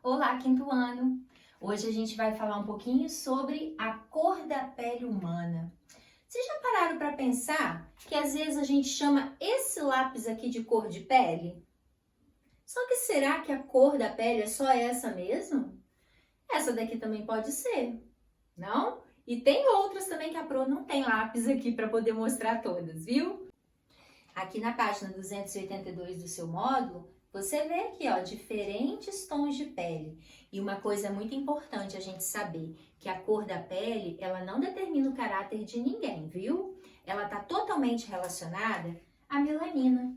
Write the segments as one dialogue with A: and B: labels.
A: Olá, quinto ano! Hoje a gente vai falar um pouquinho sobre a cor da pele humana. Vocês já pararam para pensar que às vezes a gente chama esse lápis aqui de cor de pele? Só que será que a cor da pele é só essa mesmo? Essa daqui também pode ser, não? E tem outras também que a Pro não tem lápis aqui para poder mostrar todas, viu? Aqui na página 282 do seu módulo, você vê aqui, ó, diferentes tons de pele. E uma coisa muito importante a gente saber, que a cor da pele, ela não determina o caráter de ninguém, viu? Ela está totalmente relacionada à melanina.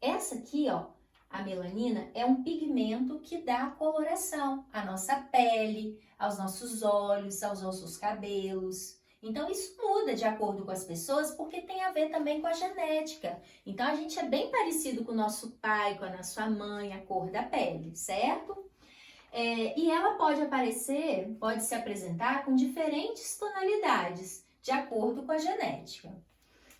A: Essa aqui, ó, a melanina é um pigmento que dá coloração à nossa pele, aos nossos olhos, aos nossos cabelos. Então, isso muda de acordo com as pessoas, porque tem a ver também com a genética. Então, a gente é bem parecido com o nosso pai, com a nossa mãe, a cor da pele, certo? E ela pode se apresentar com diferentes tonalidades, de acordo com a genética.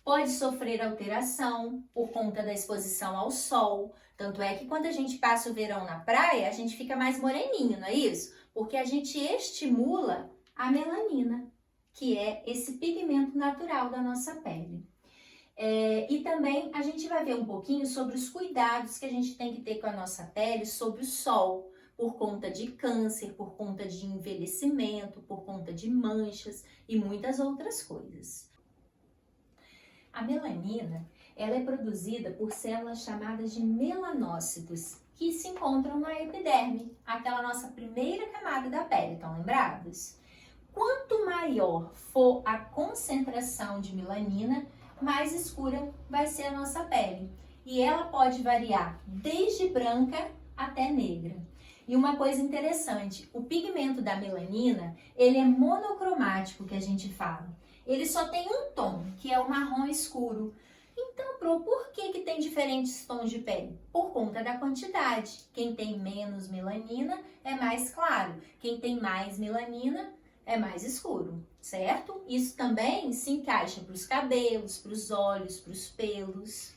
A: Pode sofrer alteração por conta da exposição ao sol. Tanto é que quando a gente passa o verão na praia, a gente fica mais moreninho, não é isso? Porque a gente estimula a melanina, que é esse pigmento natural da nossa pele. E também a gente vai ver um pouquinho sobre os cuidados que a gente tem que ter com a nossa pele sobre o sol, por conta de câncer, por conta de envelhecimento, por conta de manchas e muitas outras coisas. A melanina, ela é produzida por células chamadas de melanócitos, que se encontram na epiderme, aquela nossa primeira camada da pele, estão lembrados? Quanto maior for a concentração de melanina, mais escura vai ser a nossa pele. E ela pode variar desde branca até negra. E uma coisa interessante, o pigmento da melanina, ele é monocromático, que a gente fala. Ele só tem um tom, que é o marrom escuro. Então, por que tem diferentes tons de pele? Por conta da quantidade. Quem tem menos melanina é mais claro. Quem tem mais melanina é mais escuro, certo? Isso também se encaixa para os cabelos, para os olhos, para os pelos.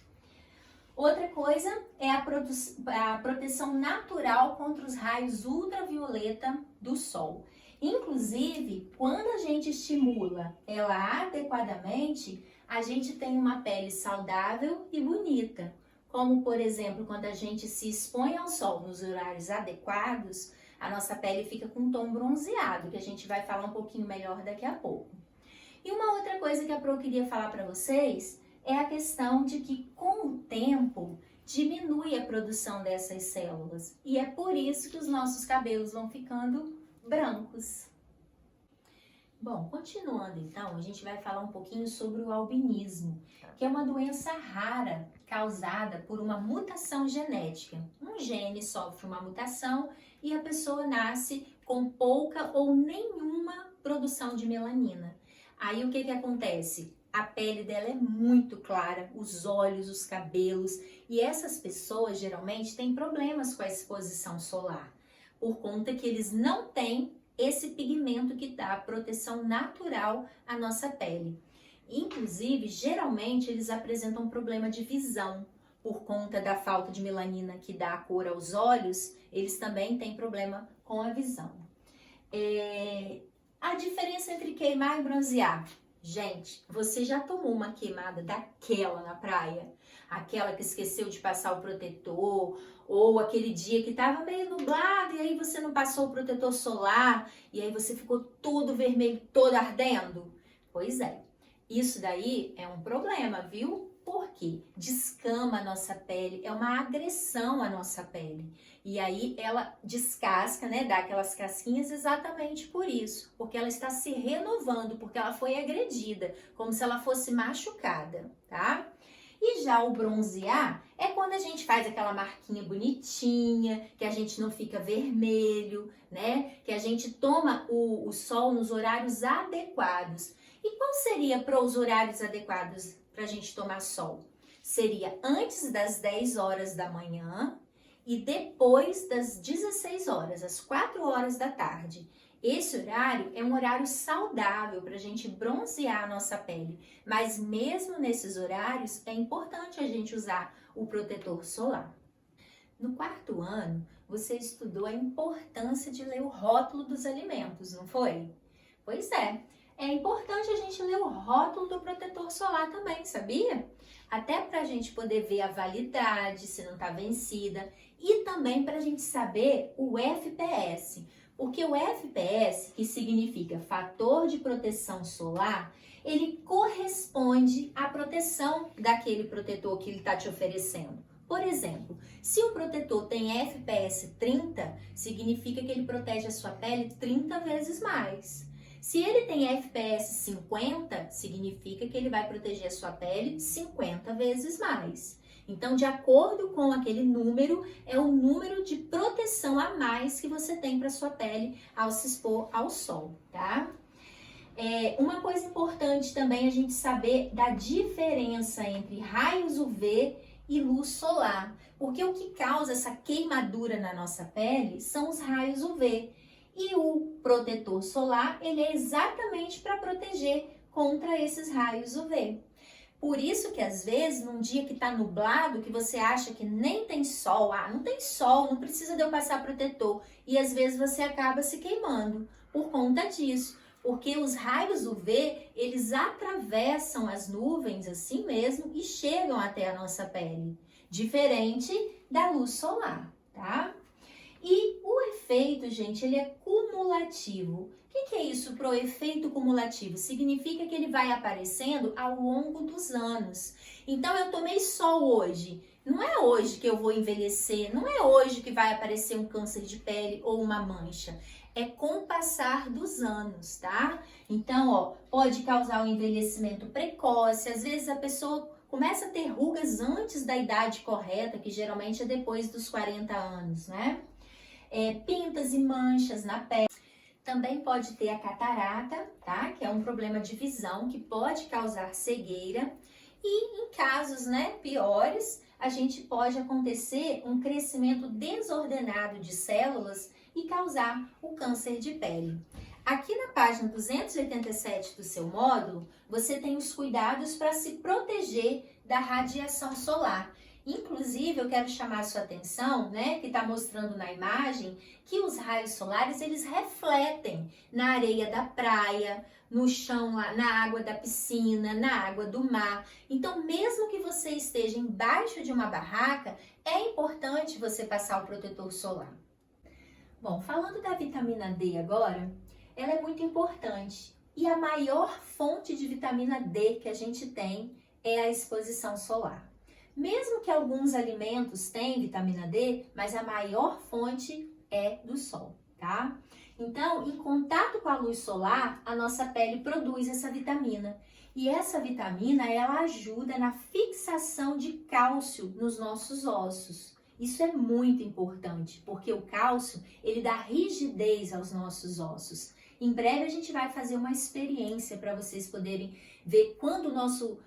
A: Outra coisa é a proteção natural contra os raios ultravioleta do sol. Inclusive, quando a gente estimula ela adequadamente, a gente tem uma pele saudável e bonita. Como, por exemplo, quando a gente se expõe ao sol nos horários adequados, a nossa pele fica com um tom bronzeado, que a gente vai falar um pouquinho melhor daqui a pouco. E uma outra coisa que a Pro queria falar para vocês é a questão de que, com o tempo, diminui a produção dessas células. E é por isso que os nossos cabelos vão ficando brancos. Bom, continuando então, a gente vai falar um pouquinho sobre o albinismo, que é uma doença rara causada por uma mutação genética. Um gene sofre uma mutação e a pessoa nasce com pouca ou nenhuma produção de melanina. Aí o que acontece? A pele dela é muito clara, os olhos, os cabelos, e essas pessoas geralmente têm problemas com a exposição solar, por conta que eles não têm esse pigmento que dá proteção natural à nossa pele. Inclusive, geralmente eles apresentam problema de visão, por conta da falta de melanina que dá a cor aos olhos, eles também têm problema com a visão. A diferença entre queimar e bronzear. Gente, você já tomou uma queimada daquela na praia? Aquela que esqueceu de passar o protetor, ou aquele dia que estava meio nublado e aí você não passou o protetor solar e aí você ficou todo vermelho, todo ardendo? Pois é, isso daí é um problema, viu? Porque descama a nossa pele, é uma agressão à nossa pele. E aí ela descasca, né? Dá aquelas casquinhas exatamente por isso. Porque ela está se renovando, porque ela foi agredida, como se ela fosse machucada, tá? E já o bronzear é quando a gente faz aquela marquinha bonitinha, que a gente não fica vermelho, né? Que a gente toma o sol nos horários adequados. E qual seria para os horários adequados para a gente tomar sol? Seria antes das 10 horas da manhã e depois das 16 horas, às 4 horas da tarde. Esse horário é um horário saudável para a gente bronzear a nossa pele, mas mesmo nesses horários é importante a gente usar o protetor solar. No quarto ano, você estudou a importância de ler o rótulo dos alimentos, não foi? Pois é importante a gente ler o rótulo do protetor solar também, sabia? Até para a gente poder ver a validade, se não está vencida, e também para a gente saber o FPS, porque o FPS, que significa fator de proteção solar, ele corresponde à proteção daquele protetor que ele está te oferecendo. Por exemplo, se o protetor tem FPS 30, significa que ele protege a sua pele 30 vezes mais. Se ele tem FPS 50, significa que ele vai proteger a sua pele 50 vezes mais. Então, de acordo com aquele número, é o número de proteção a mais que você tem para sua pele ao se expor ao sol, tá? Uma coisa importante também é a gente saber da diferença entre raios UV e luz solar, porque o que causa essa queimadura na nossa pele são os raios UV. E o protetor solar, ele é exatamente para proteger contra esses raios UV. Por isso que às vezes, num dia que está nublado, que você acha que nem tem sol, não tem sol, não precisa de eu passar protetor. E às vezes você acaba se queimando por conta disso. Porque os raios UV, eles atravessam as nuvens assim mesmo e chegam até a nossa pele. Diferente da luz solar, tá? E o efeito, gente, ele é cumulativo. O que é isso pro efeito cumulativo? Significa que ele vai aparecendo ao longo dos anos. Então, eu tomei sol hoje. Não é hoje que eu vou envelhecer, não é hoje que vai aparecer um câncer de pele ou uma mancha. É com o passar dos anos, tá? Então, pode causar um envelhecimento precoce. Às vezes a pessoa começa a ter rugas antes da idade correta, que geralmente é depois dos 40 anos, né? Pintas e manchas na pele. Também pode ter a catarata, tá? Que é um problema de visão que pode causar cegueira. E em casos, piores, a gente pode acontecer um crescimento desordenado de células e causar o câncer de pele. Aqui na página 287 do seu módulo, você tem os cuidados para se proteger da radiação solar. Inclusive, eu quero chamar a sua atenção, que está mostrando na imagem, que os raios solares, eles refletem na areia da praia, no chão, na água da piscina, na água do mar. Então, mesmo que você esteja embaixo de uma barraca, é importante você passar o protetor solar. Bom, falando da vitamina D agora, ela é muito importante. E a maior fonte de vitamina D que a gente tem é a exposição solar. Mesmo que alguns alimentos tenham vitamina D, mas a maior fonte é do sol, tá? Então, em contato com a luz solar, a nossa pele produz essa vitamina. E essa vitamina, ela ajuda na fixação de cálcio nos nossos ossos. Isso é muito importante, porque o cálcio, ele dá rigidez aos nossos ossos. Em breve a gente vai fazer uma experiência para vocês poderem ver quando o nosso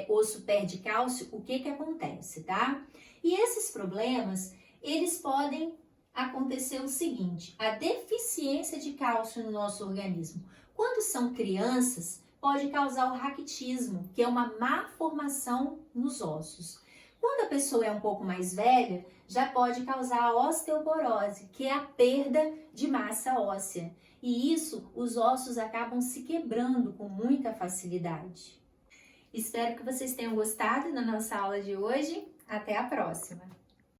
A: osso perde cálcio, o que acontece, tá? E esses problemas, eles podem acontecer o seguinte, a deficiência de cálcio no nosso organismo. Quando são crianças, pode causar o raquitismo, que é uma má formação nos ossos. Quando a pessoa é um pouco mais velha, já pode causar a osteoporose, que é a perda de massa óssea. E isso, os ossos acabam se quebrando com muita facilidade. Espero que vocês tenham gostado da nossa aula de hoje. Até a próxima!